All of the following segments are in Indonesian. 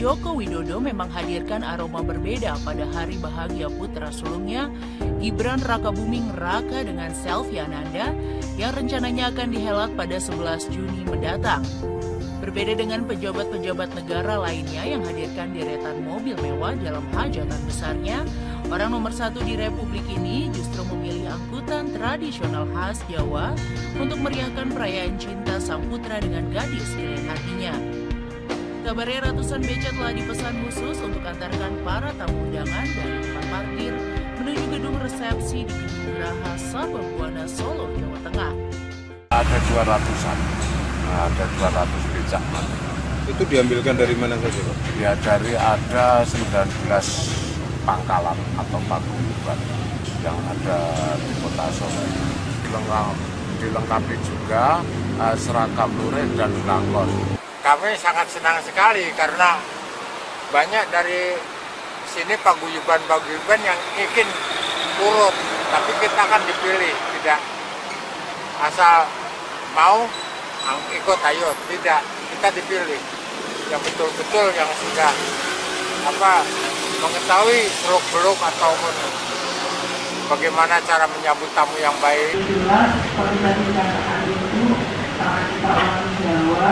Joko Widodo memang hadirkan aroma berbeda pada hari bahagia putra sulungnya, Gibran Rakabuming Raka dengan Selvi Ananda yang rencananya akan dihelat pada 11 Juni mendatang. Berbeda dengan pejabat-pejabat negara lainnya yang hadirkan deretan mobil mewah dalam hajatan besarnya, orang nomor satu di Republik ini justru memilih angkutan tradisional khas Jawa untuk meriahkan perayaan cinta sang putra dengan gadis pilihan hatinya. Kabarnya ratusan beca telah dipesan khusus untuk antarkan para tamu undangan dari tempat parkir menuju gedung resepsi di Gedung Geraha Sababwana, Solo, Jawa Tengah. Ada 200-an, ada 200 becak. Itu diambilkan dari mana saja, Pak? Ya dari ada 19 pangkalan atau paguyuban yang ada di kota Solo. Dilengkapi juga seragam lurik dan lakon. Kami sangat senang sekali karena banyak dari sini paguyuban yang ingin urut, tapi kita akan dipilih, tidak asal mau ikut ayo, tidak, kita dipilih yang betul-betul yang sudah mengetahui seluk-beluk ataupun bagaimana cara menyambut tamu yang baik. Jelas seperti tadi dikatakan itu karena kita orang Jawa.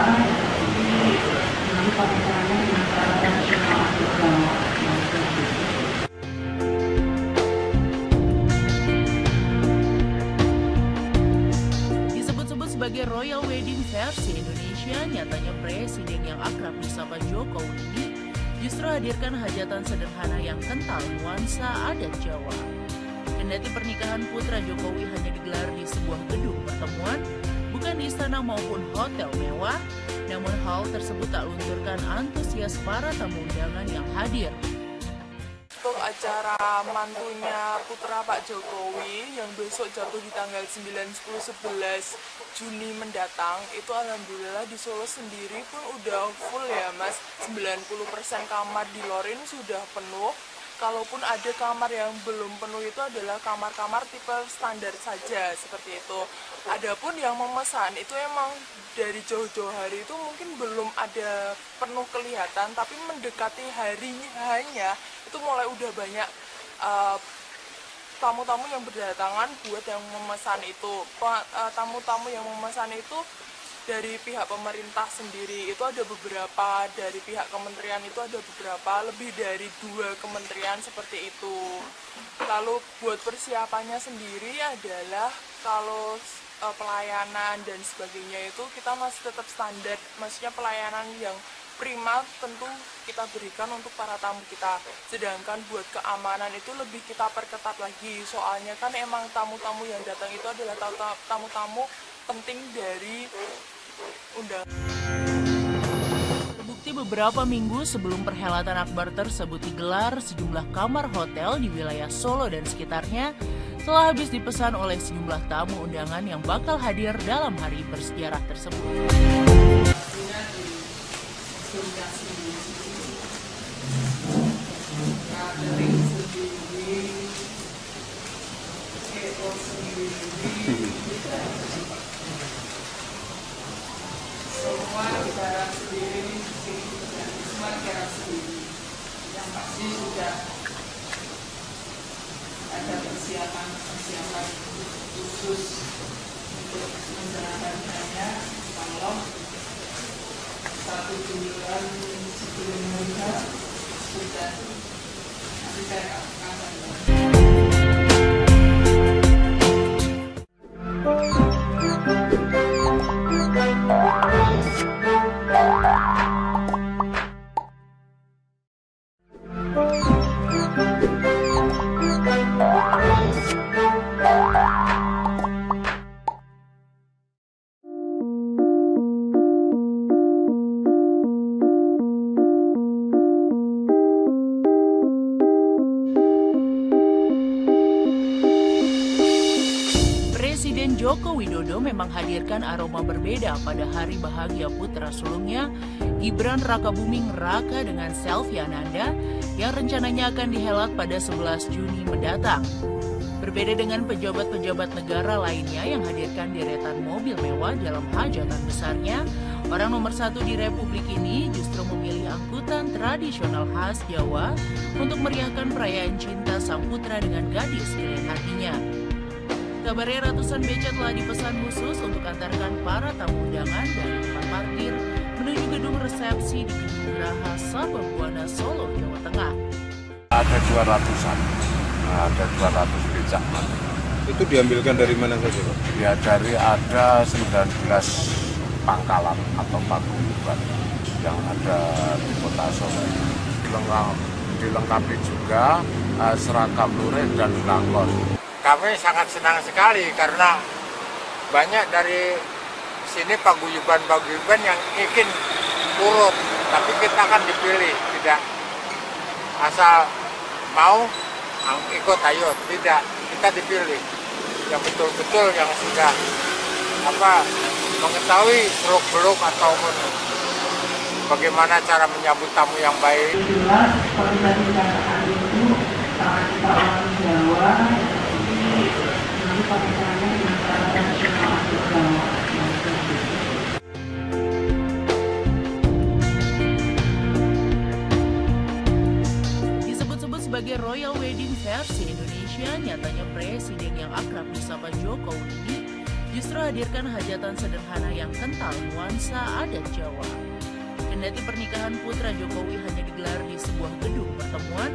Disebut-sebut sebagai Royal Wedding versi Indonesia, nyatanya presiden yang akrab disapa Jokowi ini justru hadirkan hajatan sederhana yang kental nuansa adat Jawa. Kendati pernikahan putra Jokowi hanya digelar di sebuah gedung pertemuan, bukan di istana maupun hotel mewah, namun hal tersebut tak lunturkan antusias para tamu undangan yang hadir. Untuk acara mantunya putra Pak Jokowi yang besok jatuh di tanggal 9, 10, 11 Juni mendatang, itu alhamdulillah di Solo sendiri pun udah full ya Mas, 90% kamar di luar ini sudah penuh. Kalaupun ada kamar yang belum penuh itu adalah kamar-kamar tipe standar saja seperti itu. Adapun yang memesan itu emang dari jauh-jauh hari itu mungkin belum ada penuh kelihatan, tapi mendekati harinya itu mulai udah banyak tamu-tamu yang berdatangan buat yang memesan itu. Tamu-tamu yang memesan itu dari pihak pemerintah sendiri itu ada beberapa, dari pihak kementerian itu ada beberapa, lebih dari 2 kementerian seperti itu. Lalu buat persiapannya sendiri adalah kalau pelayanan dan sebagainya itu kita masih tetap standar, maksudnya pelayanan yang prima tentu kita berikan untuk para tamu kita. Sedangkan buat keamanan itu lebih kita perketat lagi, soalnya kan emang tamu-tamu yang datang itu adalah tamu-tamu penting dari undangan. Terbukti beberapa minggu sebelum perhelatan akbar tersebut digelar, sejumlah kamar hotel di wilayah Solo dan sekitarnya telah habis dipesan oleh sejumlah tamu undangan yang bakal hadir dalam hari bersejarah tersebut. Semua barang sendiri, semua barang sendiri. Yang pasti sudah ada persiapan khusus untuk menjalankannya. Kalau 1 bulan sebelumnya sudah nanti saya akan Presiden Joko Widodo memang hadirkan aroma berbeda pada hari bahagia putra sulungnya, Gibran Rakabuming Raka dengan Selvi Ananda yang rencananya akan dihelat pada 11 Juni mendatang. Berbeda dengan pejabat-pejabat negara lainnya yang hadirkan deretan mobil mewah dalam hajatan besarnya, orang nomor satu di Republik ini justru memilih angkutan tradisional khas Jawa untuk meriahkan perayaan cinta sang putra dengan gadis pilihan hatinya. Kabarnya ratusan beca telah dipesan khusus untuk antarkan para tamu undangan dari tempat parkir menuju gedung resepsi di Gedung Geraha Sababwana, Solo, Jawa Tengah. Ada 200-an, ada 200 becak. Itu diambilkan dari mana saja, Pak? Ya dari ada 19 pangkalan atau paguyuban yang ada di Kota Solo. Dilengkapi juga seragam lurik dan langkon. Kami sangat senang sekali karena banyak dari sini paguyuban-paguyuban yang ingin urut, tapi kita kan dipilih, tidak asal mau ikut ayo, tidak, kita dipilih yang betul-betul yang sudah mengetahui seluk-beluk ataupun bagaimana cara menyambut tamu yang baik. Jelas seperti tadi dikatakan itu sangat kita orang Jawa, nanti pernikahannya dengan cara tradisional adat Jawa. Disebut-sebut sebagai Royal Wedding versi Indonesia, nyatanya presiden yang akrab disapa Jokowi ini justru hadirkan hajatan sederhana yang kental nuansa adat Jawa. Kendati pernikahan putra Jokowi hanya digelar di sebuah gedung pertemuan,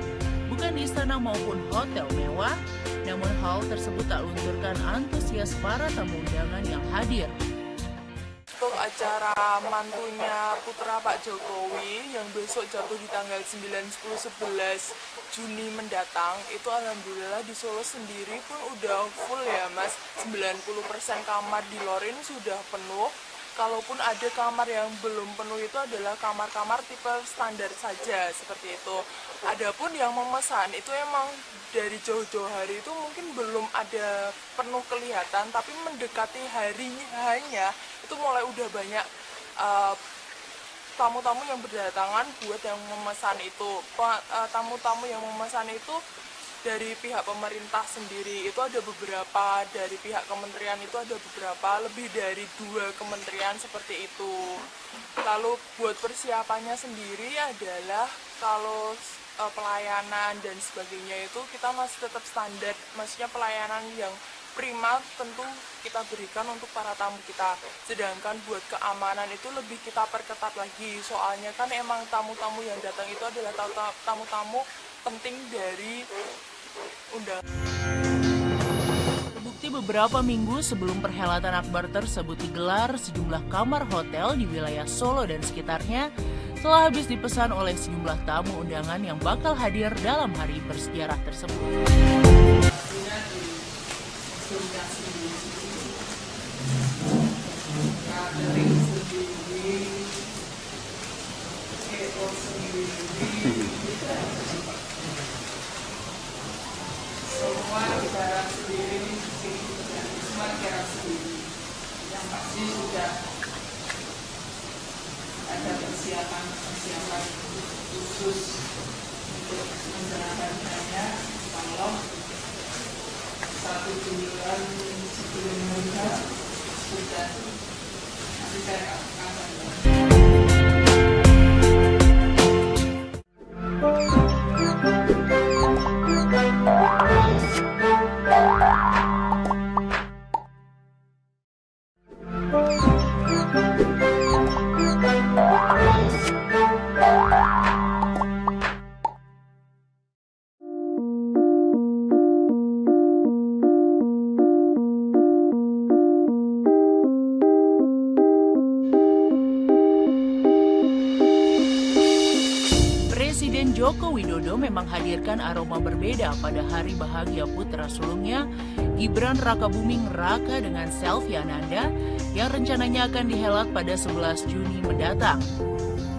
bukan di istana maupun hotel mewah, namun hal tersebut tak lunturkan antusias para tamu undangan yang hadir. Untuk acara mantunya putra Pak Jokowi yang besok jatuh di tanggal 9, 10, 11 Juni mendatang, itu alhamdulillah di Solo sendiri pun udah full ya Mas, 90% kamar di Lorin sudah penuh. Kalaupun ada kamar yang belum penuh itu adalah kamar-kamar tipe standar saja seperti itu. Adapun yang memesan itu emang dari jauh-jauh hari itu mungkin belum ada penuh kelihatan, tapi mendekati harinya itu mulai udah banyak tamu-tamu yang berdatangan buat yang memesan itu. Tamu-tamu yang memesan itu dari pihak pemerintah sendiri itu ada beberapa, dari pihak kementerian itu ada beberapa, lebih dari 2 kementerian seperti itu. Lalu buat persiapannya sendiri adalah kalau pelayanan dan sebagainya itu kita masih tetap standar, maksudnya pelayanan yang prima tentu kita berikan untuk para tamu kita. Sedangkan buat keamanan itu lebih kita perketat lagi, soalnya kan emang tamu-tamu yang datang itu adalah tamu-tamu penting dari undangan. Terbukti beberapa minggu sebelum perhelatan akbar tersebut digelar, sejumlah kamar hotel di wilayah Solo dan sekitarnya telah habis dipesan oleh sejumlah tamu undangan yang bakal hadir dalam hari bersejarah tersebut. Semua cara sendiri, semua cara sendiri. Yang pasti sudah ada persiapan khusus untuk menjalankannya. Kalau 1 bulan sebelum menikah sudah nanti saya akan Presiden Joko Widodo memang hadirkan aroma berbeda pada hari bahagia putra sulungnya, Gibran Rakabuming Raka dengan Selvi Ananda, yang rencananya akan dihelat pada 11 Juni mendatang.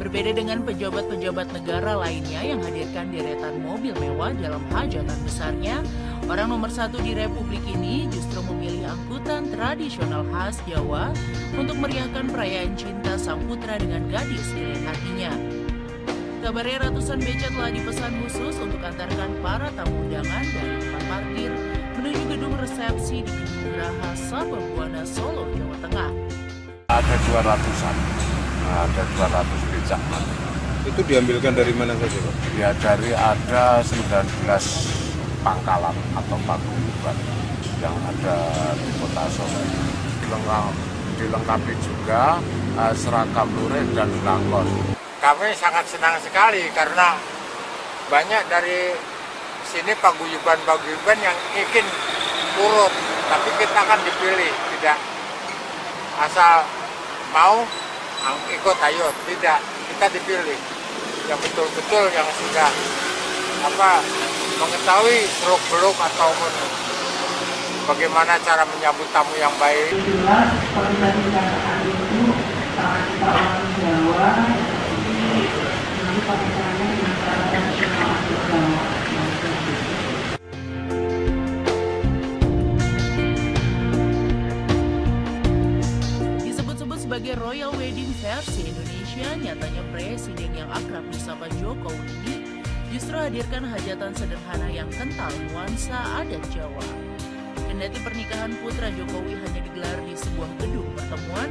Berbeda dengan pejabat-pejabat negara lainnya yang hadirkan deretan mobil mewah dalam hajatan besarnya, orang nomor satu di Republik ini justru memilih angkutan tradisional khas Jawa untuk meriahkan perayaan cinta sang putra dengan gadis pilihan hatinya. Kabarnya ratusan beca telah dipesan khusus untuk antarkan para tamu undangan dari tempat parkir menuju gedung resepsi di Gedung Geraha Sababwana, Solo, Jawa Tengah. Ada 200-an, ada 200 becak. Itu diambilkan dari mana saja, Pak? Ya dari ada 19 pangkalan atau paguyuban yang ada di kota Solo. Dilengkapi juga seragam lurik dan belangkon. Kami sangat senang sekali karena banyak dari sini paguyuban-paguyuban yang ingin urut, tapi kita akan dipilih, tidak asal mau ikut ayo, tidak, kita dipilih yang betul-betul yang sudah mengetahui seluk-beluk ataupun bagaimana cara menyambut tamu yang baik. Jelas seperti tadi dikatakan itu sangat kita orang Jawa, jadi nanti pernikahannya dengan cara tradisional adat Jawa. Disebut-sebut sebagai Royal Wedding versi Indonesia, nyatanya presiden yang akrab disapa Jokowi ini justru hadirkan hajatan sederhana yang kental nuansa adat Jawa. Kendati pernikahan putra Jokowi hanya digelar di sebuah gedung pertemuan,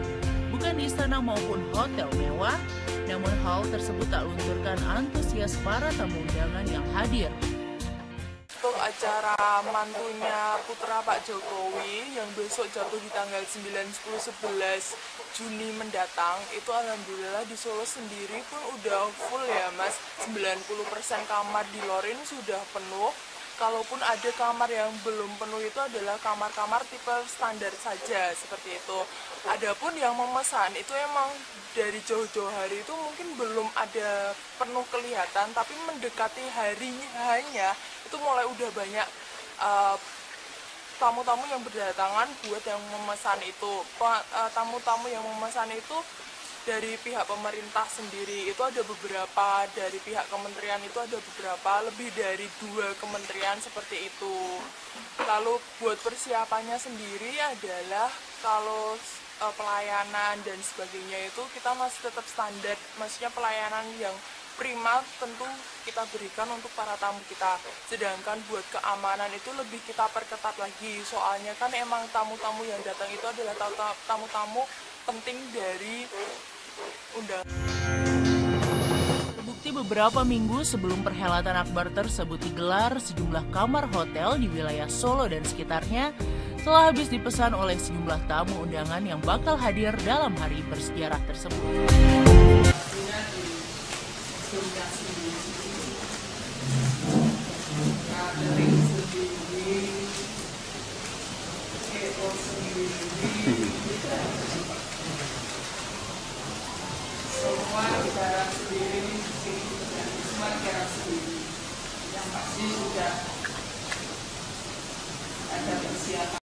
bukan di istana maupun hotel mewah, namun hal tersebut tak lunturkan antusias para tamu undangan yang hadir. Untuk acara mantunya putra Pak Jokowi yang besok jatuh di tanggal 9, 10, 11 Juni mendatang, itu alhamdulillah di Solo sendiri pun udah full ya Mas, 90% kamar di Lorin sudah penuh. Kalaupun ada kamar yang belum penuh itu adalah kamar-kamar tipe standar saja seperti itu. Adapun yang memesan itu emang dari jauh-jauh hari itu mungkin belum ada penuh kelihatan, tapi mendekati harinya itu mulai udah banyak tamu-tamu yang berdatangan buat yang memesan itu. Tamu-tamu yang memesan itu dari pihak pemerintah sendiri itu ada beberapa, dari pihak kementerian itu ada beberapa, lebih dari 2 kementerian seperti itu. Lalu buat persiapannya sendiri adalah kalau pelayanan dan sebagainya itu kita masih tetap standar, maksudnya pelayanan yang prima tentu kita berikan untuk para tamu kita. Sedangkan buat keamanan itu lebih kita perketat lagi, soalnya kan emang tamu-tamu yang datang itu adalah tamu-tamu penting dari undangan. Terbukti beberapa minggu sebelum perhelatan akbar tersebut digelar, sejumlah kamar hotel di wilayah Solo dan sekitarnya telah habis dipesan oleh sejumlah tamu undangan yang bakal hadir dalam hari bersejarah tersebut. Semua cara sendiri, semua cara sendiri. Yang pasti sudah ada persiapan.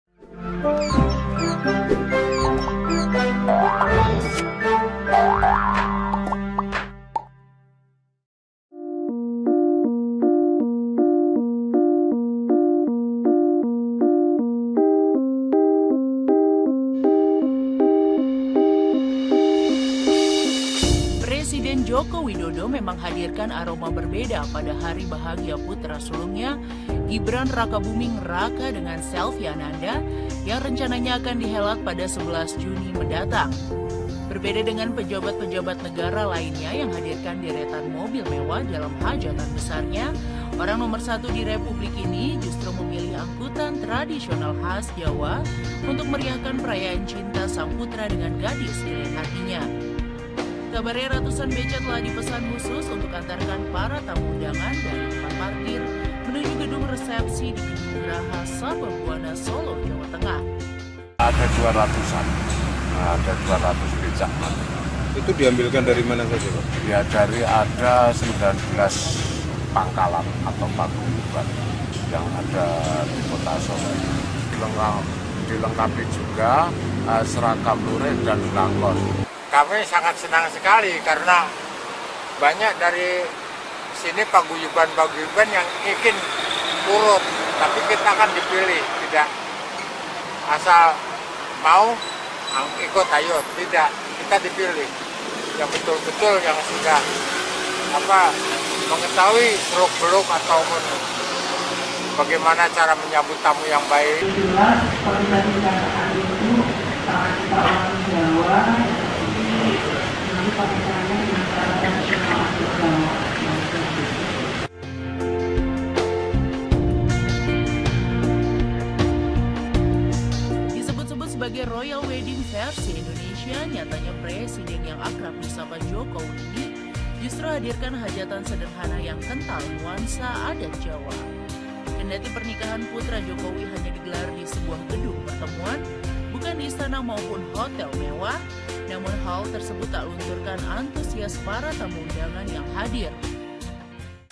Presiden Joko Widodo memang hadirkan aroma berbeda pada hari bahagia putra sulungnya, Gibran Rakabuming Raka dengan Selvi Ananda, yang rencananya akan dihelat pada 11 Juni mendatang. Berbeda dengan pejabat-pejabat negara lainnya yang hadirkan deretan mobil mewah dalam hajatan besarnya, orang nomor 1 di Republik ini justru memilih angkutan tradisional khas Jawa untuk meriahkan perayaan cinta sang putra dengan gadis pilihan hatinya. Kabarnya ratusan beca telah dipesan khusus untuk antarkan para tamu undangan dari tempat parkir menuju gedung resepsi di Gedung Geraha Sababwana, Solo, Jawa Tengah. Ada 200-an, ada 200 becak. Itu diambilkan dari mana saja, Pak? Ya dari ada 19 pangkalan atau paguyuban yang ada di kota Solo. Dilengkapi juga seragam lurik dan belangkon. Kami sangat senang sekali karena banyak dari sini paguyuban-paguyuban yang ingin urut, tapi kita akan dipilih, tidak asal mau ikut ayo, tidak, kita dipilih yang betul-betul yang sudah mengetahui seluk-beluk ataupun bagaimana cara menyambut tamu yang baik. Jelas seperti tadi dikatakan itu karena kita orang Jawa, jadi nanti pernikahannya dengan cara tradisional adat Jawa. Disebut-sebut sebagai Royal Wedding versi Indonesia, nyatanya presiden yang akrab disapa Jokowi ini justru hadirkan hajatan sederhana yang kental nuansa adat Jawa. Kendati pernikahan putra Jokowi hanya digelar di sebuah gedung pertemuan, bukan di istana maupun hotel mewah, namun hal tersebut tak lunturkan antusias para tamu undangan yang hadir.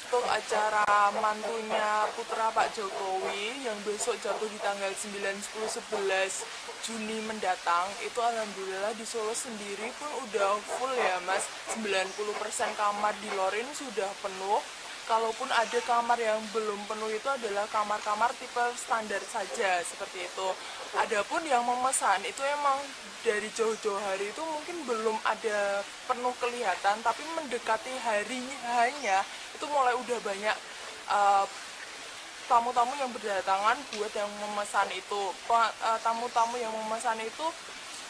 Untuk acara mantunya putra Pak Jokowi yang besok jatuh di tanggal 9, 10, 11 Juni mendatang, itu alhamdulillah di Solo sendiri pun udah full ya Mas, 90% kamar di Lorin sudah penuh. Kalaupun ada kamar yang belum penuh itu adalah kamar-kamar tipe standar saja seperti itu. Adapun yang memesan itu emang dari jauh-jauh hari itu mungkin belum ada penuh kelihatan, tapi mendekati harinya itu mulai udah banyak tamu-tamu yang berdatangan buat yang memesan itu. Tamu-tamu yang memesan itu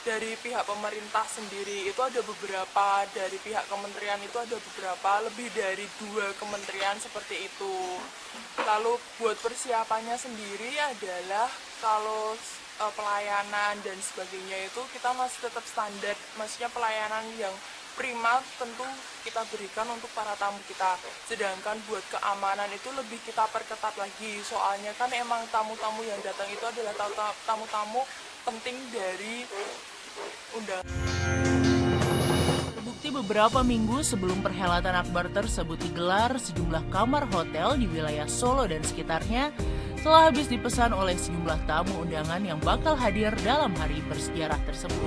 dari pihak pemerintah sendiri itu ada beberapa, dari pihak kementerian itu ada beberapa, lebih dari 2 kementerian seperti itu. Lalu buat persiapannya sendiri adalah kalau pelayanan dan sebagainya itu kita masih tetap standar, maksudnya pelayanan yang prima tentu kita berikan untuk para tamu kita. Sedangkan buat keamanan itu lebih kita perketat lagi, soalnya kan emang tamu-tamu yang datang itu adalah tamu-tamu penting dari undangan. Terbukti beberapa minggu sebelum perhelatan akbar tersebut digelar, sejumlah kamar hotel di wilayah Solo dan sekitarnya telah habis dipesan oleh sejumlah tamu undangan yang bakal hadir dalam hari bersejarah tersebut.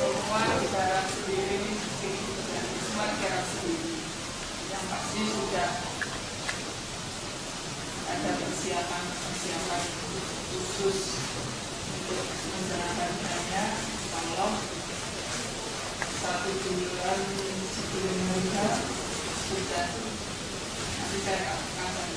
Semua cara sendiri, dan semua cara sendiri. Yang pasti sudah ada persiapan khusus untuk menjalankannya. Kalau 1 bulan sebelumnya sudah nanti saya akan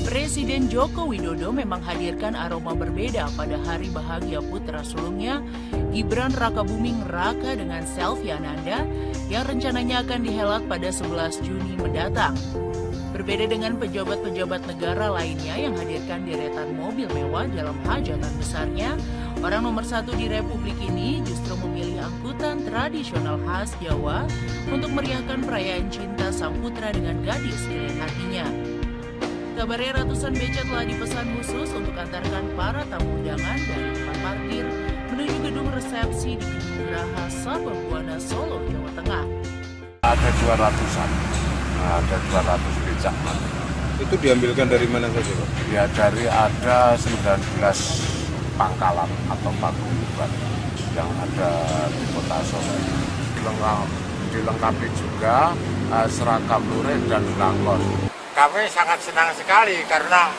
Presiden Joko Widodo memang hadirkan aroma berbeda pada hari bahagia putra sulungnya, Gibran Rakabuming Raka dengan Selvi Ananda, yang rencananya akan dihelat pada 11 Juni mendatang. Berbeda dengan pejabat-pejabat negara lainnya yang hadirkan deretan mobil mewah dalam hajatan besarnya, orang nomor 1 di Republik ini justru memilih angkutan tradisional khas Jawa untuk meriahkan perayaan cinta sang putra dengan gadis pilihan hatinya. Kabarnya ratusan beca telah dipesan khusus untuk antarkan para tamu undangan dari tempat parkir menuju gedung resepsi di Gedung Geraha Sababwana, Solo, Jawa Tengah. Ada 200-an, ada 200 becak. Itu diambilkan dari mana saja Pak? Ya dari ada 19 pangkalan atau paguyuban yang ada di kota Solo. Dilengkapi juga seragam lurik dan belangkon. Kami sangat senang sekali karena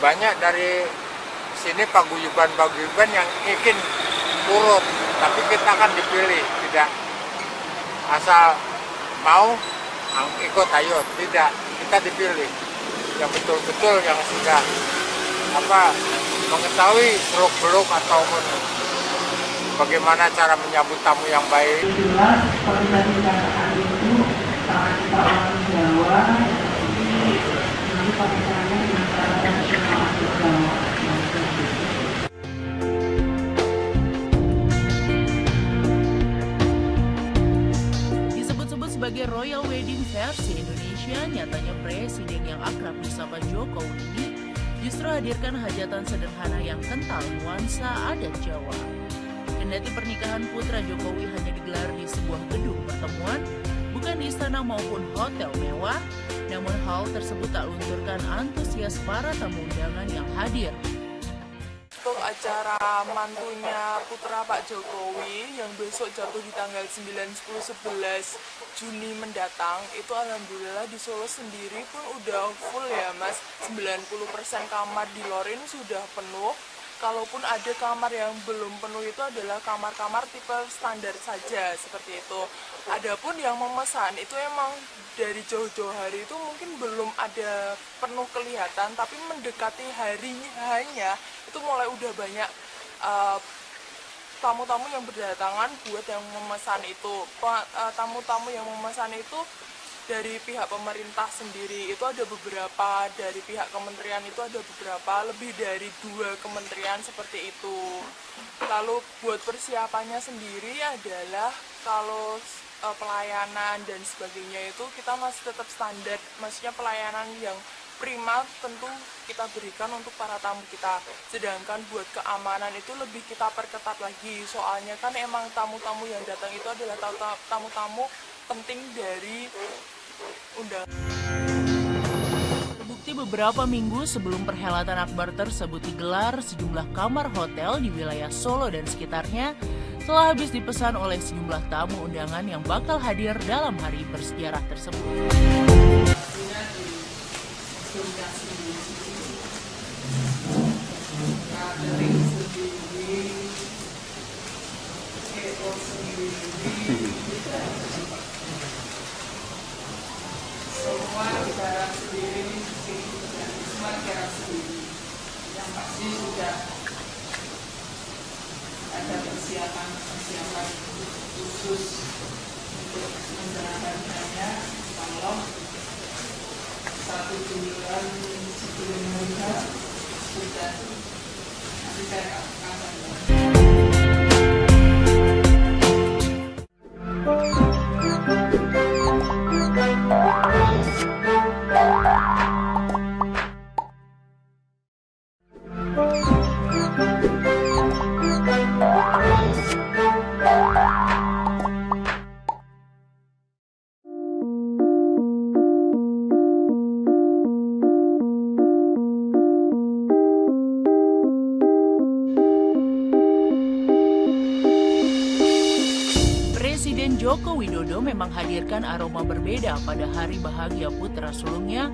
banyak dari sini paguyuban yang ingin urut, tapi kita akan dipilih, tidak asal mau ikut ayo, tidak, kita dipilih yang betul-betul yang sudah mengetahui seluk-beluk ataupun bagaimana cara menyambut tamu yang baik. Jelas seperti tadi dikatakan itu karena kita orang Jawa, nanti pernikahannya dengan cara tradisional adat Jawa. Disebut-sebut sebagai Royal Wedding versi Indonesia, nyatanya disapa Jokowi ini justru hadirkan hajatan sederhana yang kental nuansa adat Jawa. Kendati pernikahan putra Jokowi hanya digelar di sebuah gedung pertemuan, bukan di istana maupun hotel mewah, namun hal tersebut tak lunturkan antusias para tamu undangan yang hadir. Untuk acara mantunya putra Pak Jokowi yang besok jatuh di tanggal 9, 10, 11 Juni mendatang, itu alhamdulillah di Solo sendiri pun udah full ya Mas, 90% kamar di Lorin sudah penuh. Kalaupun ada kamar yang belum penuh itu adalah kamar-kamar tipe standar saja seperti itu. Adapun yang memesan itu emang dari jauh-jauh hari itu mungkin belum ada penuh kelihatan, tapi mendekati harinya itu mulai udah banyak tamu-tamu yang berdatangan buat yang memesan itu. Tamu-tamu yang memesan itu dari pihak pemerintah sendiri itu ada beberapa, dari pihak kementerian itu ada beberapa, lebih dari 2 kementerian seperti itu. Lalu buat persiapannya sendiri adalah kalau pelayanan dan sebagainya itu kita masih tetap standar, maksudnya pelayanan yang prima tentu kita berikan untuk para tamu kita. Sedangkan buat keamanan itu lebih kita perketat lagi, soalnya kan emang tamu-tamu yang datang itu adalah tamu-tamu penting dari undangan. Terbukti beberapa minggu sebelum perhelatan akbar tersebut digelar, sejumlah kamar hotel di wilayah Solo dan sekitarnya telah habis dipesan oleh sejumlah tamu undangan yang bakal hadir dalam hari bersejarah tersebut. Semua barang sendiri, semua barang sendiri. Yang pasti sudah ada persiapan khusus untuk menjalankannya. Kalau 1 bulan sebelumnya sudah nanti saya akan Presiden Joko Widodo memang hadirkan aroma berbeda pada hari bahagia putra sulungnya,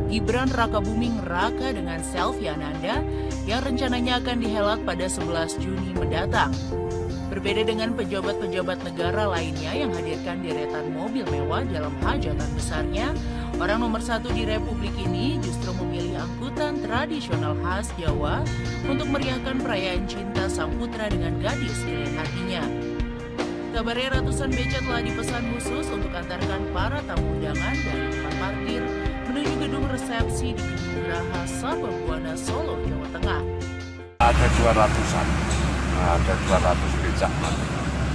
Gibran Rakabuming Raka dengan Selvi Ananda yang rencananya akan dihelat pada 11 Juni mendatang. Berbeda dengan pejabat-pejabat negara lainnya yang hadirkan deretan mobil mewah dalam hajatan besarnya, orang nomor 1 di Republik ini justru memilih angkutan tradisional khas Jawa untuk meriahkan perayaan cinta sang putra dengan gadis pilihan hatinya. Kabarnya ratusan beca telah dipesan khusus untuk antarkan para tamu undangan dari tempat parkir menuju gedung resepsi di Gedung Geraha Sababwana, Solo, Jawa Tengah. Ada 200-an, ada 200 becak.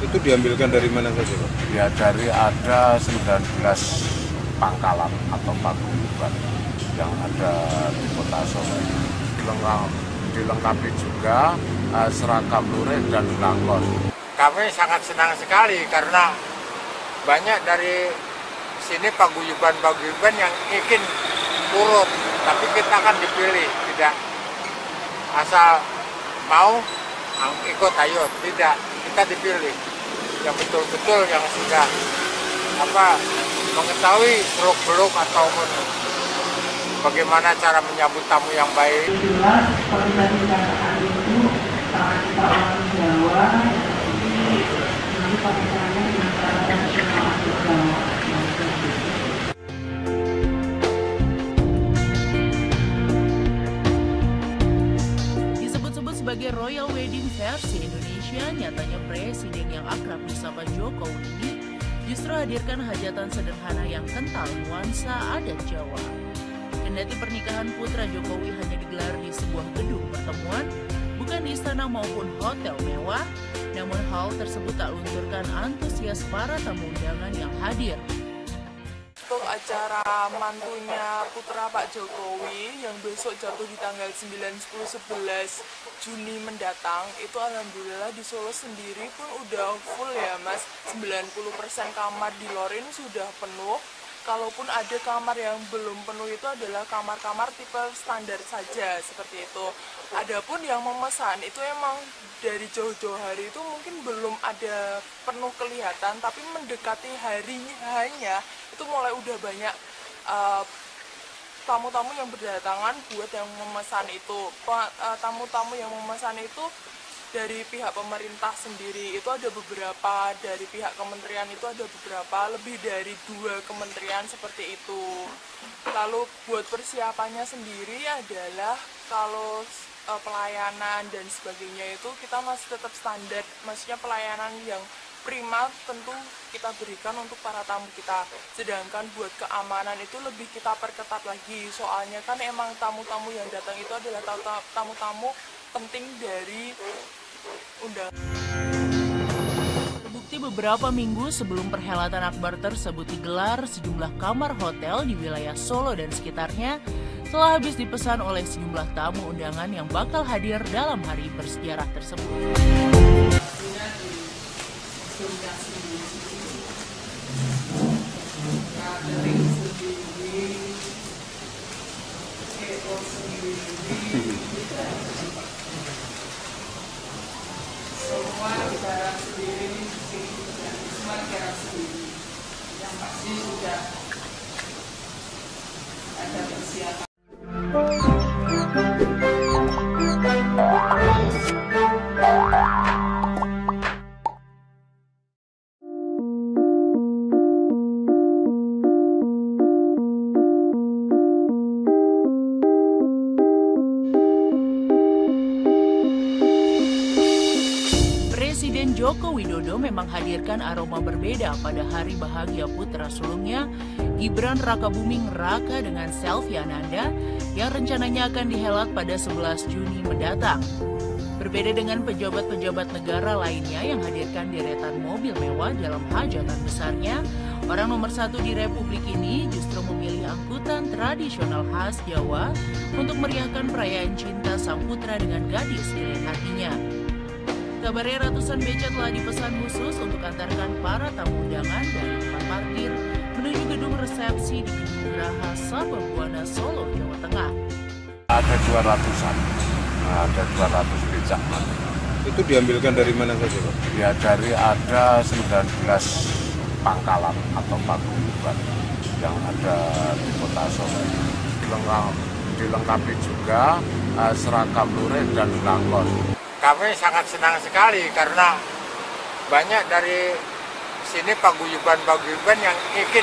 Itu diambilkan dari mana saja Pak? Ya dari ada 19 pangkalan atau paguyuban yang ada di kota Solo. Dilengkapi juga seragam lurik dan langkon. Kami sangat senang sekali karena banyak dari sini paguyuban yang ingin urut, tapi kita akan dipilih, tidak asal mau ikut ayo, tidak, kita dipilih yang betul-betul yang sudah mengetahui seluk-beluk ataupun bagaimana cara menyambut tamu yang baik. Jelas seperti tadi dikatakan itu karena kita orang Jawa, nanti pernikahannya di masyarakat tradisional adat Jawa. Disebut-sebut sebagai Royal Wedding versi Indonesia, nyatanya presiden yang akrab disapa Jokowi ini justru hadirkan hajatan sederhana yang kental nuansa adat Jawa. Kendati pernikahan putra Jokowi hanya digelar di sebuah gedung pertemuan, bukan di istana maupun hotel mewah, namun hal tersebut tak lunturkan antusias para tamu undangan yang hadir. Untuk acara mantunya putra Pak Jokowi yang besok jatuh di tanggal 9, 10, 11 Juni mendatang, itu alhamdulillah di Solo sendiri pun udah full ya Mas. 90% kamar di Lorin sudah penuh. Kalaupun ada kamar yang belum penuh itu adalah kamar-kamar tipe standar saja seperti itu. Adapun yang memesan itu emang dari jauh-jauh hari itu mungkin belum ada penuh kelihatan, tapi mendekati harinya itu mulai udah banyak tamu-tamu yang berdatangan buat yang memesan itu. Tamu-tamu yang memesan itu dari pihak pemerintah sendiri itu ada beberapa, dari pihak kementerian itu ada beberapa, lebih dari 2 kementerian seperti itu. Lalu buat persiapannya sendiri adalah kalau pelayanan dan sebagainya itu kita masih tetap standar, maksudnya pelayanan yang prima tentu kita berikan untuk para tamu kita. Sedangkan buat keamanan itu lebih kita perketat lagi, soalnya kan emang tamu-tamu yang datang itu adalah tamu-tamu penting dari undangan. Terbukti beberapa minggu sebelum perhelatan akbar tersebut digelar, sejumlah kamar hotel di wilayah Solo dan sekitarnya telah habis dipesan oleh sejumlah tamu undangan yang bakal hadir dalam hari bersejarah tersebut. Semua cara sendiri, semua cara sendiri. Yang pasti sudah ada persiapan. Presiden Joko Widodo memang hadirkan aroma berbeda pada hari bahagia putra sulungnya, Gibran Rakabuming Raka dengan Selvi Ananda, yang rencananya akan dihelat pada 11 Juni mendatang. Berbeda dengan pejabat-pejabat negara lainnya yang hadirkan deretan mobil mewah dalam hajatan besarnya, orang nomor 1 di Republik ini justru memilih angkutan tradisional khas Jawa untuk meriahkan perayaan cinta sang putra dengan gadis pilihan hatinya. Kabarnya ratusan beca telah dipesan khusus untuk antarkan para tamu undangan dari tempat parkir menuju gedung resepsi di Gedung Geraha Sababwana, Solo, Jawa Tengah. Ada 200-an, ada 200 becak. Itu diambilkan dari mana saja Pak? Ya dari ada 19 pangkalan atau paguyuban yang ada di kota Solo. Dilengkapi juga seragam lurik dan belangkon. Kami sangat senang sekali karena banyak dari sini paguyuban-paguyuban yang ingin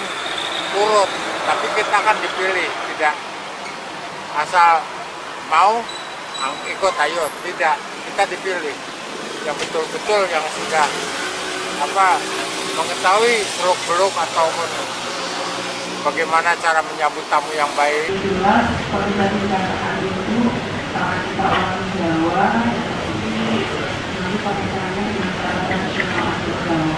urut, tapi kita kan dipilih, tidak asal mau ikut ayo, tidak, kita dipilih yang betul-betul yang sudah mengetahui seluk-beluk atau bagaimana cara menyambut tamu yang baik. Jelas seperti tadi dikatakan itu sangat kita orang Jawa. Nanti pernikahannya dengan cara tradisional adat Jawa.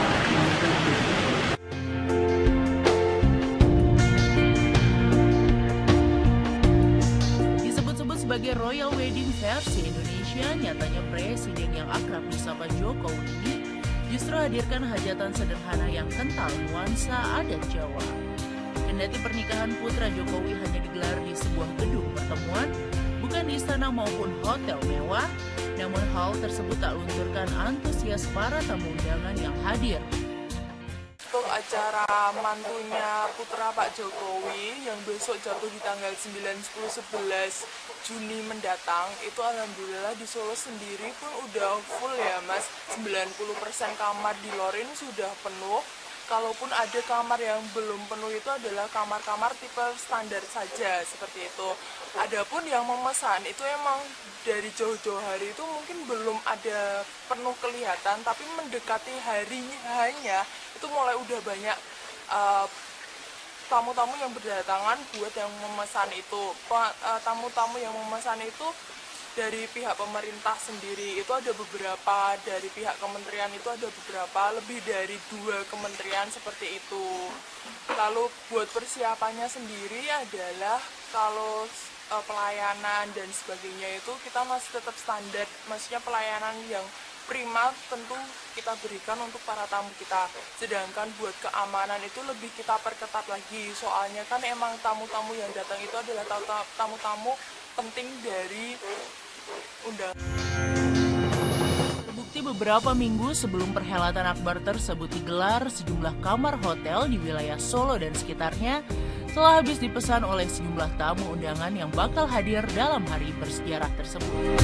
Disebut-sebut sebagai Royal Wedding versi Indonesia, nyatanya presiden yang akrab disapa Jokowi ini justru hadirkan hajatan sederhana yang kental nuansa adat Jawa. Kendati pernikahan putra Jokowi hanya digelar di sebuah gedung pertemuan, bukan di istana maupun hotel mewah, namun hal tersebut tak lunturkan antusias para tamu undangan yang hadir. Untuk acara mantunya putra Pak Jokowi yang besok jatuh di tanggal 9, 10, 11 Juni mendatang, itu alhamdulillah di Solo sendiri pun udah full ya Mas. 90% kamar di Lorin sudah penuh. Kalaupun ada kamar yang belum penuh itu adalah kamar-kamar tipe standar saja seperti itu. Adapun yang memesan itu emang dari jauh-jauh hari itu mungkin belum ada penuh kelihatan, tapi mendekati harinya itu mulai udah banyak tamu-tamu yang berdatangan buat yang memesan itu. Tamu-tamu yang memesan itu dari pihak pemerintah sendiri itu ada beberapa, dari pihak kementerian itu ada beberapa, lebih dari 2 kementerian seperti itu. Lalu buat persiapannya sendiri adalah kalau pelayanan dan sebagainya itu kita masih tetap standar, maksudnya pelayanan yang prima tentu kita berikan untuk para tamu kita. Sedangkan buat keamanan itu lebih kita perketat lagi, soalnya kan emang tamu-tamu yang datang itu adalah tamu-tamu penting dari undangan. Terbukti beberapa minggu sebelum perhelatan akbar tersebut digelar, sejumlah kamar hotel di wilayah Solo dan sekitarnya telah habis dipesan oleh sejumlah tamu undangan yang bakal hadir dalam hari bersejarah tersebut.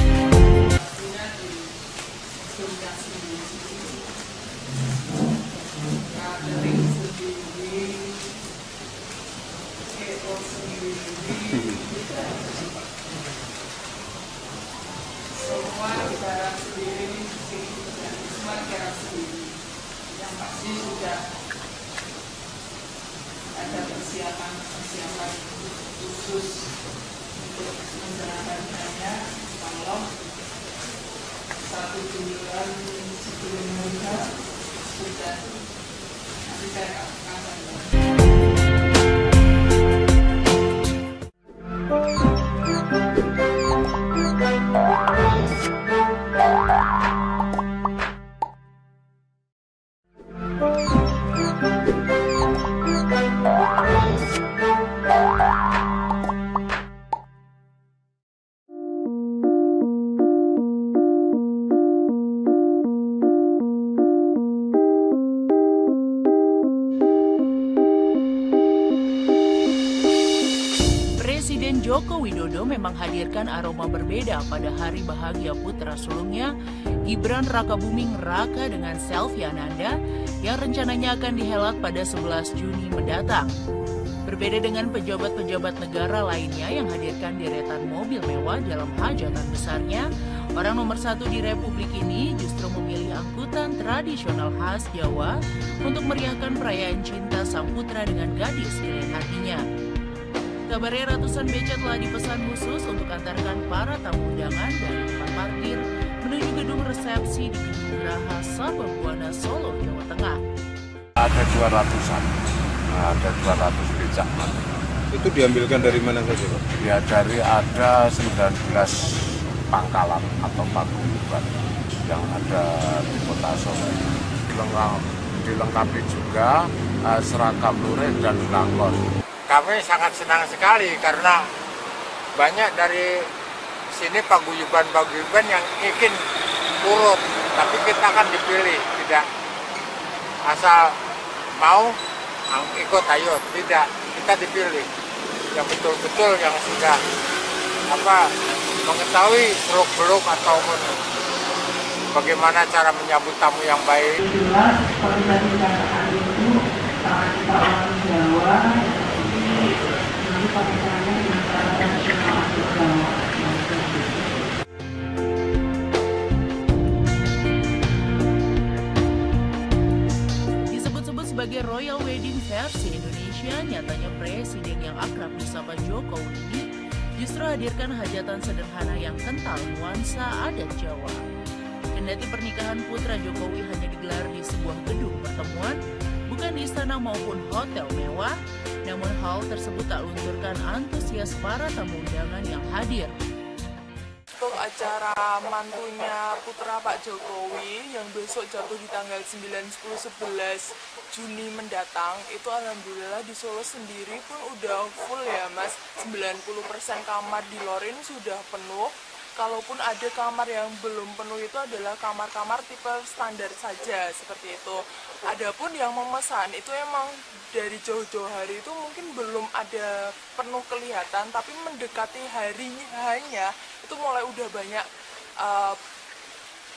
Semua barang sendiri, dan semua kira sendiri. Yang pasti sudah ada persiapan khusus untuk menjalankannya. Kalau 1 bulan sebelumnya sudah nanti saya akan Presiden Joko Widodo memang hadirkan aroma berbeda pada hari bahagia putra sulungnya, Gibran Rakabuming Raka dengan Selvi Ananda, yang rencananya akan dihelat pada 11 Juni mendatang. Berbeda dengan pejabat-pejabat negara lainnya yang hadirkan deretan mobil mewah dalam hajatan besarnya, orang nomor 1 di Republik ini justru memilih angkutan tradisional khas Jawa untuk meriahkan perayaan cinta sang putra dengan gadis pilihan hatinya. Kabarnya ratusan beca telah dipesan khusus untuk antarkan para tamu undangan dari tempat parkir menuju gedung resepsi di Gedung Geraha Sababwana, Solo, Jawa Tengah. Ada 200-an, ada 200 becak. Itu diambilkan dari mana saja, Pak? Ya dari ada 19 pangkalan atau paguyuban yang ada di kota Solo. Dilengkapi juga seragam lurik dan lakon. Kami sangat senang sekali karena banyak dari sini paguyuban-paguyuban yang ingin urut, tapi kita kan dipilih, tidak asal mau ikut ayo, tidak, kita dipilih yang betul-betul yang sudah mengetahui seluk-beluk ataupun bagaimana cara menyambut tamu yang baik. Jelas seperti tadi dikatakan itu sangat kita orang Jawa. Nanti pernikahannya dengan cara tradisional asli Jawa. Disebut-sebut sebagai Royal Wedding versi Indonesia, nyatanya presiden yang akrab disapa Jokowi ini justru hadirkan hajatan sederhana yang kental nuansa adat Jawa. Kendati pernikahan putra Jokowi hanya digelar di sebuah gedung pertemuan, bukan di istana maupun hotel mewah, namun hal tersebut tak lunturkan antusias para tamu undangan yang hadir. Untuk acara mantunya putra Pak Jokowi yang besok jatuh di tanggal 9, 10, 11 Juni mendatang, itu alhamdulillah di Solo sendiri pun udah full ya Mas, 90% kamar di Lorin sudah penuh. Kalaupun ada kamar yang belum penuh itu adalah kamar-kamar tipe standar saja seperti itu. Adapun yang memesan itu emang dari jauh-jauh hari itu mungkin belum ada penuh kelihatan, tapi mendekati harinya itu mulai udah banyak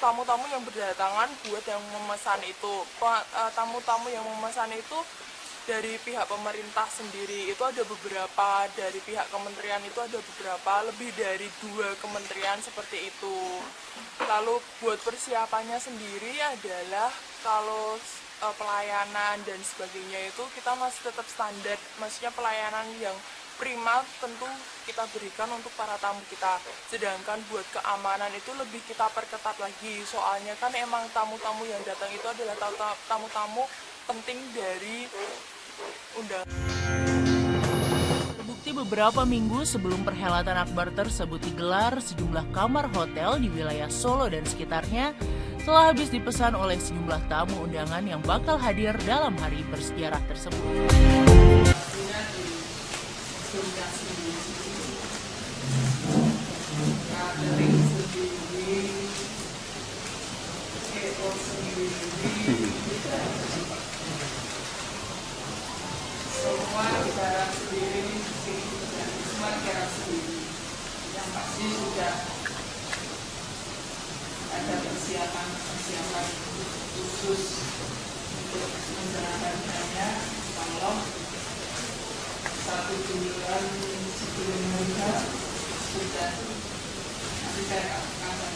tamu-tamu yang berdatangan buat yang memesan itu. Tamu-tamu yang memesan itu dari pihak pemerintah sendiri itu ada beberapa, dari pihak kementerian itu ada beberapa, lebih dari 2 kementerian seperti itu. Lalu buat persiapannya sendiri adalah kalau pelayanan dan sebagainya itu kita masih tetap standar, maksudnya pelayanan yang prima tentu kita berikan untuk para tamu kita. Sedangkan buat keamanan itu lebih kita perketat lagi. Soalnya kan emang tamu-tamu yang datang itu adalah tamu-tamu penting dari undangan. Terbukti beberapa minggu sebelum perhelatan akbar tersebut digelar, sejumlah kamar hotel di wilayah Solo dan sekitarnya telah habis dipesan oleh sejumlah tamu undangan yang bakal hadir dalam hari bersejarah tersebut. Semua kita sendiri, dan semua kita sendiri. Yang pasti sudah ada persiapan khusus untuk menjalankannya. Kalau 1 bulan sebelumnya sudah nanti saya akan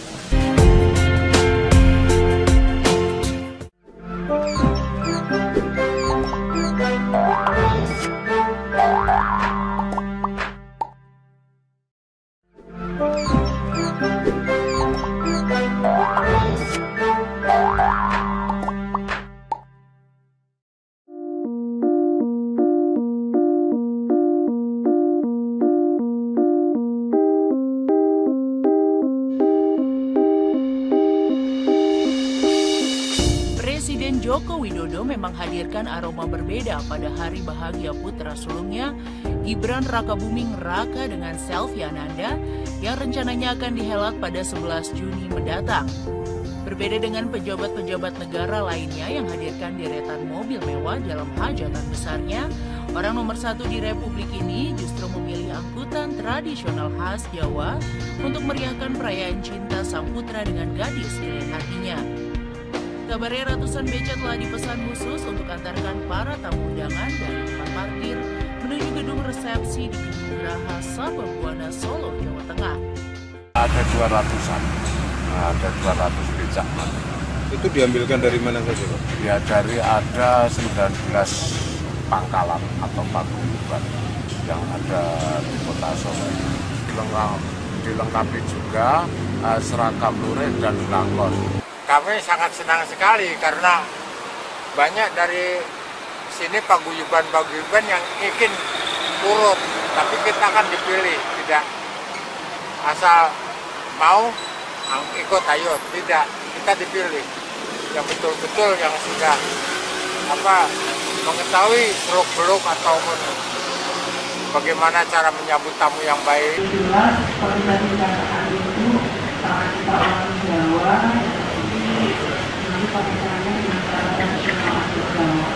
Presiden Joko Widodo memang hadirkan aroma berbeda pada hari bahagia putra sulungnya, Gibran Rakabuming Raka dengan Selvi Ananda, yang rencananya akan dihelat pada 11 Juni mendatang. Berbeda dengan pejabat-pejabat negara lainnya yang hadirkan deretan mobil mewah dalam hajatan besarnya, orang nomor 1 di Republik ini justru memilih angkutan tradisional khas Jawa untuk meriahkan perayaan cinta sang putra dengan gadis pilihan hatinya. Kabarnya ratusan beca telah dipesan khusus untuk antarkan para tamu undangan dari tempat parkir menuju gedung resepsi di Gedung Geraha Sababwana, Solo, Jawa Tengah. Ada 200-an, ada 200 becak. Itu diambilkan dari mana saja, Pak? Ya dari ada 19 pangkalan atau paguyuban yang ada di kota Solo. Dilengkapi juga seragam lurik dan belangkon. Kami sangat senang sekali karena banyak dari sini paguyuban yang ingin urut, tapi kita akan dipilih, tidak asal mau ikut ayo, tidak, kita dipilih yang betul-betul yang sudah mengetahui seluk-beluk ataupun bagaimana cara menyambut tamu yang baik. Jelas seperti tadi dikatakan itu karena kita orang Jawa, nanti pernikahannya dengan cara tradisional adat Jawa.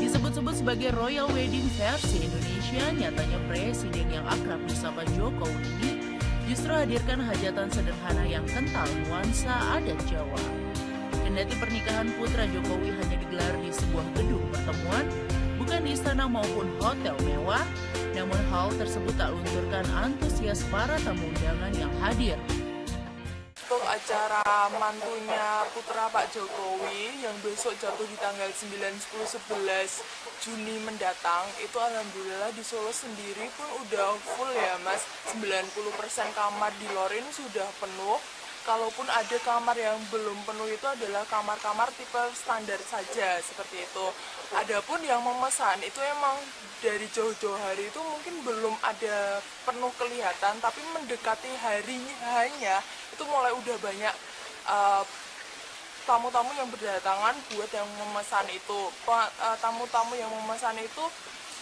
Disebut-sebut sebagai Royal Wedding versi Indonesia, nyatanya presiden yang akrab disapa Jokowi ini justru hadirkan hajatan sederhana yang kental nuansa adat Jawa. Kendati pernikahan putra Jokowi hanya digelar di sebuah gedung pertemuan, bukan di istana maupun hotel mewah, namun hal tersebut tak lunturkan antusias para tamu undangan yang hadir. Untuk acara mantunya putra Pak Jokowi yang besok jatuh di tanggal 9, 10, 11 Juni mendatang, itu alhamdulillah di Solo sendiri pun udah full ya Mas, 90% kamar di luar ini sudah penuh. Kalaupun ada kamar yang belum penuh itu adalah kamar-kamar tipe standar saja seperti itu. Adapun yang memesan itu emang dari jauh-jauh hari itu mungkin belum ada penuh kelihatan, tapi mendekati harinya itu mulai udah banyak tamu-tamu yang berdatangan buat yang memesan itu. Tamu-tamu yang memesan itu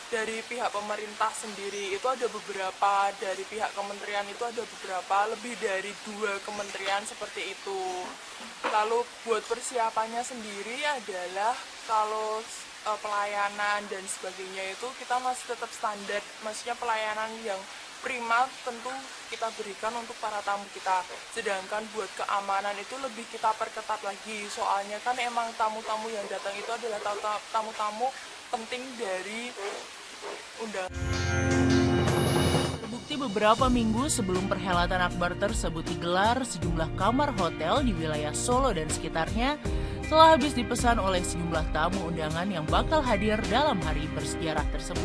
dari pihak pemerintah sendiri itu ada beberapa, dari pihak kementerian itu ada beberapa, lebih dari 2 kementerian seperti itu. Lalu buat persiapannya sendiri adalah kalau pelayanan dan sebagainya itu kita masih tetap standar, maksudnya pelayanan yang prima tentu kita berikan untuk para tamu kita. Sedangkan buat keamanan itu lebih kita perketat lagi, soalnya kan emang tamu-tamu yang datang itu adalah tamu-tamu penting dari undangan. Terbukti beberapa minggu sebelum perhelatan akbar tersebut digelar, sejumlah kamar hotel di wilayah Solo dan sekitarnya setelah habis dipesan oleh sejumlah tamu undangan yang bakal hadir dalam hari bersejarah tersebut.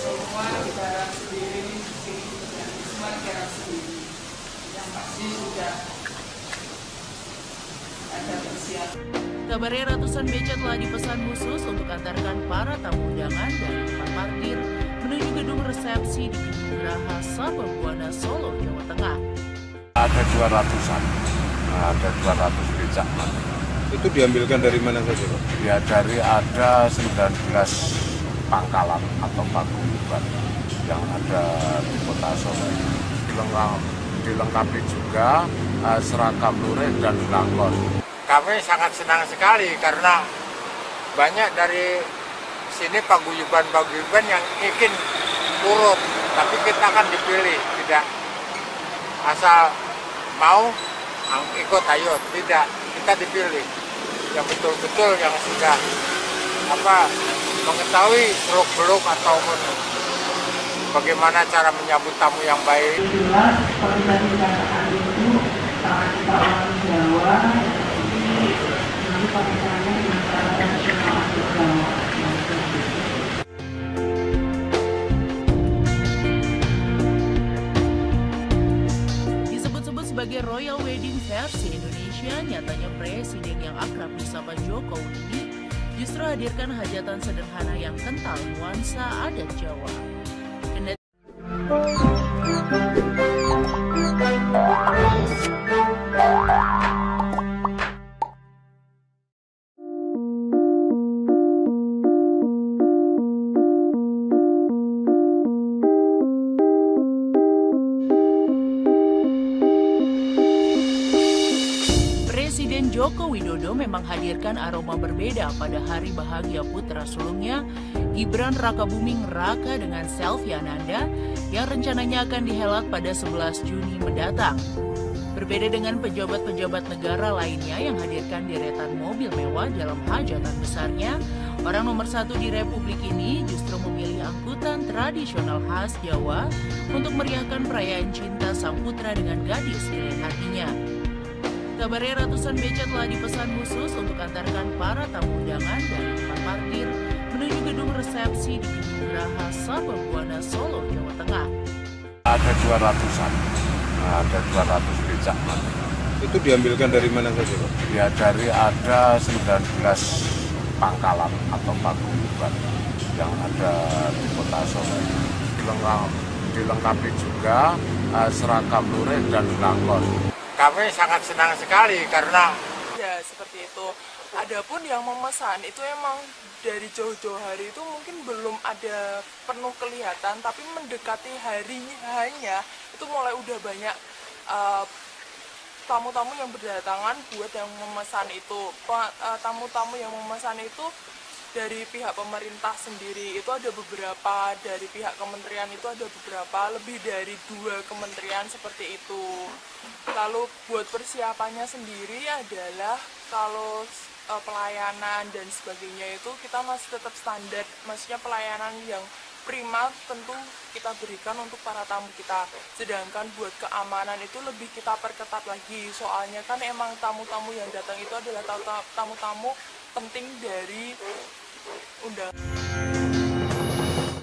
Semua bicara sendiri, semua bicara sendiri. Yang pasti sudah ada persiapan. Kabarnya ratusan beca telah dipesan khusus untuk antarkan para tamu undangan dari tempat parkir menuju gedung resepsi di Gedung Geraha Sababwana, Solo, Jawa Tengah. Ada 200-an, ada 200 becak. Itu diambilkan dari mana saja, Pak? Ya dari ada 19 pangkalan atau paguyuban yang ada di kota Solo. Dilengkapi juga seragam lurik dan langkon. Kami sangat senang sekali karena banyak dari sini paguyuban-paguyuban yang ingin urut, tapi kita akan dipilih, tidak asal mau ikut ayo, tidak, kita dipilih yang betul-betul yang sudah mengetahui seluk-beluk ataupun bagaimana cara menyambut tamu yang baik. Jelas seperti tadi dikatakan itu sangat kita orang Jawa, nanti pernikahannya dengan cara tradisional adat Jawa. Disebut-sebut sebagai Royal Wedding versi Indonesia, nyatanya presiden yang akrab disapa Jokowi ini justru hadirkan hajatan sederhana yang kental nuansa adat Jawa. Presiden Joko Widodo memang hadirkan aroma berbeda pada hari bahagia putra sulungnya, Gibran Rakabuming Raka dengan Selvi Ananda, yang rencananya akan dihelat pada 11 Juni mendatang. Berbeda dengan pejabat-pejabat negara lainnya yang hadirkan deretan mobil mewah dalam hajatan besarnya, orang nomor satu di Republik ini justru memilih angkutan tradisional khas Jawa untuk meriahkan perayaan cinta sang putra dengan gadis pilihan hatinya. Kabarnya ratusan beca telah dipesan khusus untuk antarkan para tamu undangan dari tempat parkir menuju gedung resepsi di Gedung Geraha Sababwana, Solo, Jawa Tengah. Ada 200-an, ada 200 becak. Itu diambilkan dari mana saja, Pak? Ya dari ada 19 pangkalan atau paguyuban yang ada di kota Solo. Dilengkapi juga seragam lurik dan langkon. Kami sangat senang sekali karena Ya seperti itu. Adapun yang memesan itu emang dari jauh-jauh hari itu mungkin belum ada penuh kelihatan, tapi mendekati harinya itu mulai udah banyak tamu-tamu yang berdatangan buat yang memesan itu. Tamu-tamu yang memesan itu dari pihak pemerintah sendiri itu ada beberapa, dari pihak kementerian itu ada beberapa, lebih dari 2 kementerian seperti itu. Lalu buat persiapannya sendiri adalah kalau pelayanan dan sebagainya itu kita masih tetap standar, maksudnya pelayanan yang prima tentu kita berikan untuk para tamu kita. Sedangkan buat keamanan itu lebih kita perketat lagi, soalnya kan emang tamu-tamu yang datang itu adalah tamu-tamu penting dari undangan.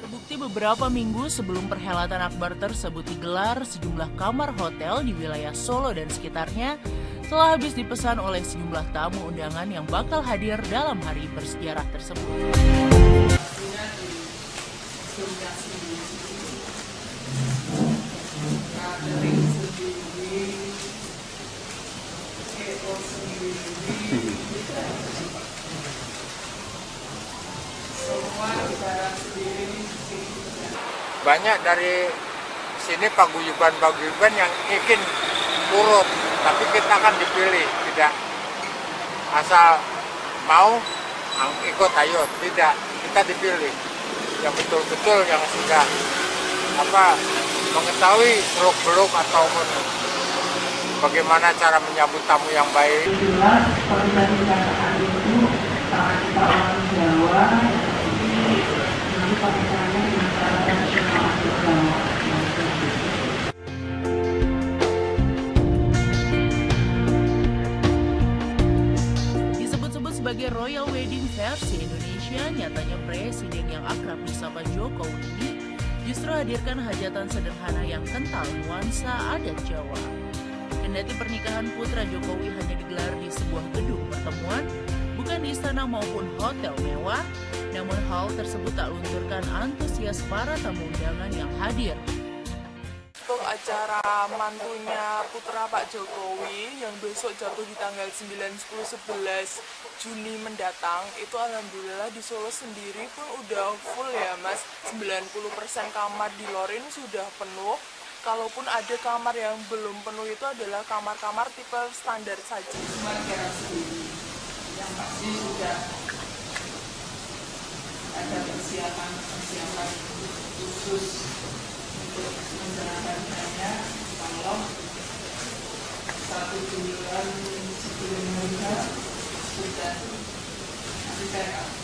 Terbukti beberapa minggu sebelum perhelatan akbar tersebut digelar, sejumlah kamar hotel di wilayah Solo dan sekitarnya telah habis dipesan oleh sejumlah tamu undangan yang bakal hadir dalam hari bersejarah tersebut. banyak dari sini paguyuban-paguyuban yang ingin urut, tapi kita akan dipilih, tidak asal mau ikut ayo, tidak, kita dipilih yang betul-betul yang sudah mengetahui seluk-beluk ataupun bagaimana cara menyambut tamu yang baik. Jelas seperti tadi dikatakan itu sangat kita orang Jawa, jadi nanti pernikahannya dengan cara tradisional adat Jawa. Disebut-sebut sebagai Royal Wedding versi Indonesia, nyatanya presiden yang akrab disapa Jokowi ini justru hadirkan hajatan sederhana yang kental nuansa adat Jawa. Kendati pernikahan putra Jokowi hanya digelar di sebuah gedung pertemuan, bukan di istana maupun hotel mewah, namun hal tersebut tak lunturkan antusias para tamu undangan yang hadir. Untuk acara mantunya putra Pak Jokowi yang besok jatuh di tanggal 9, 10, 11 Juni mendatang, itu alhamdulillah di Solo sendiri pun udah full ya Mas. 90% kamar di Lorin sudah penuh. Kalaupun ada kamar yang belum penuh itu adalah kamar-kamar tipe standar saja. Cuma kira sendiri yang pasti sudah ada persiapan khusus untuk menjalankannya. Kalau 1 bulan sebelumnya sudah nanti saya akan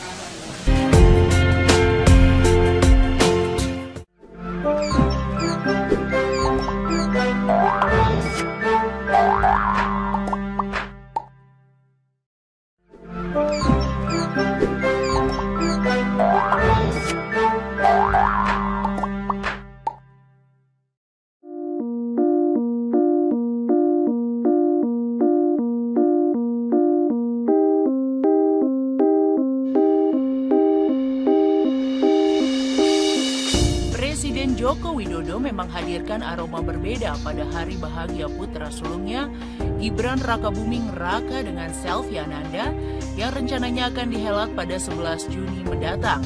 Presiden Joko Widodo memang hadirkan aroma berbeda pada hari bahagia putra sulungnya, Gibran Rakabuming Raka dengan Selvi Ananda, yang rencananya akan dihelat pada 11 Juni mendatang.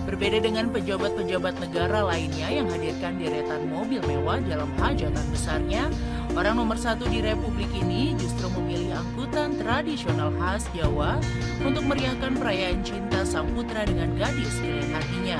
Berbeda dengan pejabat-pejabat negara lainnya yang hadirkan deretan mobil mewah dalam hajatan besarnya, orang nomor 1 di Republik ini justru memilih angkutan tradisional khas Jawa untuk meriahkan perayaan cinta sang putra dengan gadis pilihan hatinya.